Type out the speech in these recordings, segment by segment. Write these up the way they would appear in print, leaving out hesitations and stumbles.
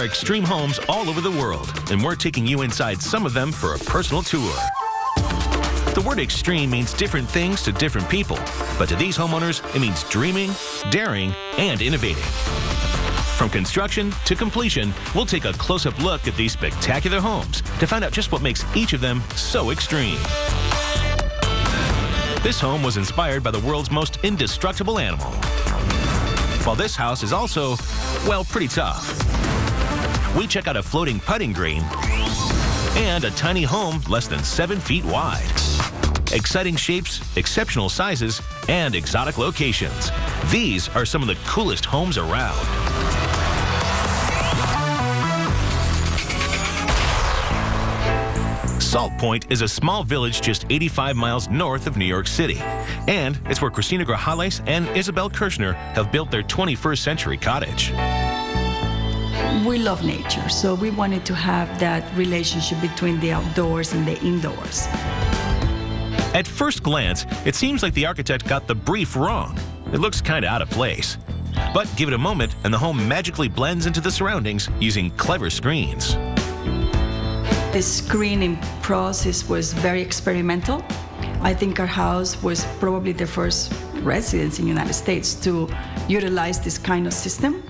are extreme homes all over the world, and we're taking you inside some of them for a personal tour. The word extreme means different things to different people, but to these homeowners, it means dreaming, daring, and innovating. From construction to completion, we'll take a close-up look at these spectacular homes to find out just what makes each of them so extreme. This home was inspired by the world's most indestructible animal. While this house is also, well, pretty tough. We check out a floating putting green and a tiny home less than 7 feet wide. Exciting shapes, exceptional sizes, and exotic locations. These are some of the coolest homes around. Salt Point is a small village just 85 miles north of New York City. And it's where Cristina Grajales and Isabelle Kirshner have built their 21st century cottage. We love nature, so we wanted to have that relationship between the outdoors and the indoors. At first glance, it seems like the architect got the brief wrong. It looks kind of out of place. But give it a moment and the home magically blends into the surroundings using clever screens. The screening process was very experimental. I think our house was probably the first residence in the United States to utilize this kind of system.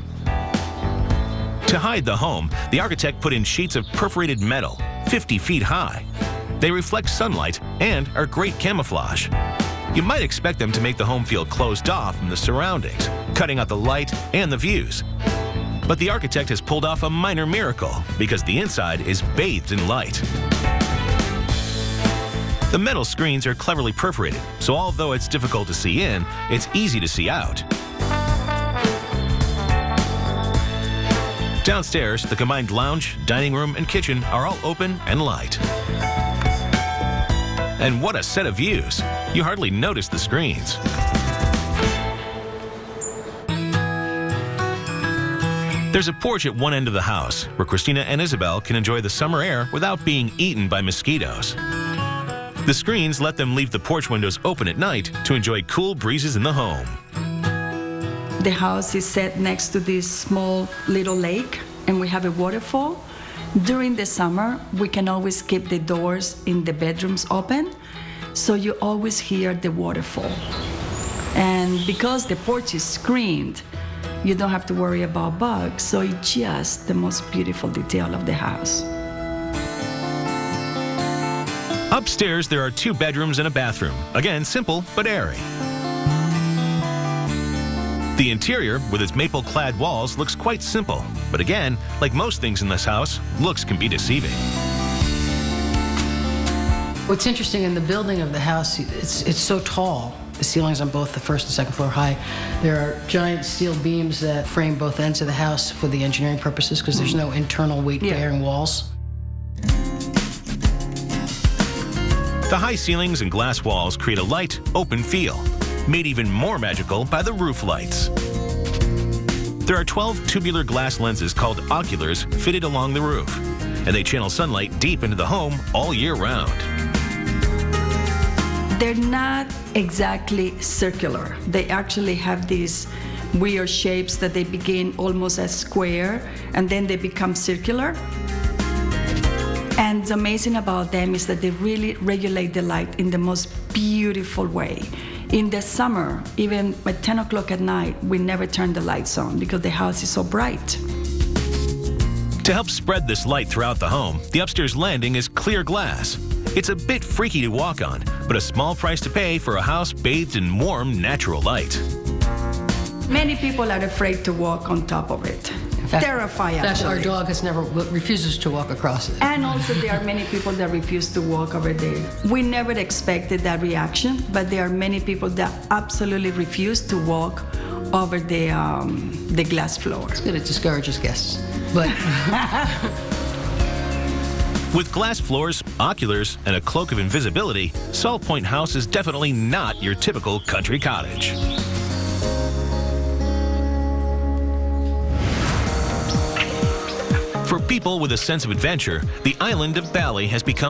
To hide the home, the architect put in sheets of perforated metal, 50 feet high. They reflect sunlight and are great camouflage. You might expect them to make the home feel closed off from the surroundings, cutting out the light and the views. But the architect has pulled off a minor miracle because the inside is bathed in light. The metal screens are cleverly perforated, so although it's difficult to see in, it's easy to see out. Downstairs, the combined lounge, dining room, and kitchen are all open and light. And what a set of views! You hardly notice the screens. There's a porch at one end of the house where Cristina and Isabelle can enjoy the summer air without being eaten by mosquitoes. The screens let them leave the porch windows open at night to enjoy cool breezes in the home. The house is set next to this small little lake, and we have a waterfall. During the summer, we can always keep the doors in the bedrooms open, so you always hear the waterfall. And because the porch is screened, you don't have to worry about bugs, so it's just the most beautiful detail of the house. Upstairs, there are 2 bedrooms and a bathroom. Again, simple but airy. The interior, with its maple-clad walls, looks quite simple. But again, like most things in this house, looks can be deceiving. What's interesting in the building of the house, it's so tall. The ceilings on both the first and second floor high. There are giant steel beams that frame both ends of the house for the engineering purposes because there's no internal weight-bearing walls. The high ceilings and glass walls create a light, open feel, made even more magical by the roof lights. There are 12 tubular glass lenses called oculars fitted along the roof, and they channel sunlight deep into the home all year round. They're not exactly circular. They actually have these weird shapes that they begin almost as square, and then they become circular. And the amazing about them is that they really regulate the light in the most beautiful way. In the summer, even at 10 o'clock at night, we never turn the lights on because the house is so bright. To help spread this light throughout the home, the upstairs landing is clear glass. It's a bit freaky to walk on, but a small price to pay for a house bathed in warm, natural light. Many people are afraid to walk on top of it. Terrified, In fact, actually. our dog refuses to walk across it. And also there are many people that refuse to walk over there. We never expected that reaction, but there are many people that absolutely refuse to walk over the glass floor. It's good, it discourages guests. But with glass floors, oculars, and a cloak of invisibility, Salt Point House is definitely not your typical country cottage. For people with a sense of adventure, the island of Bali has become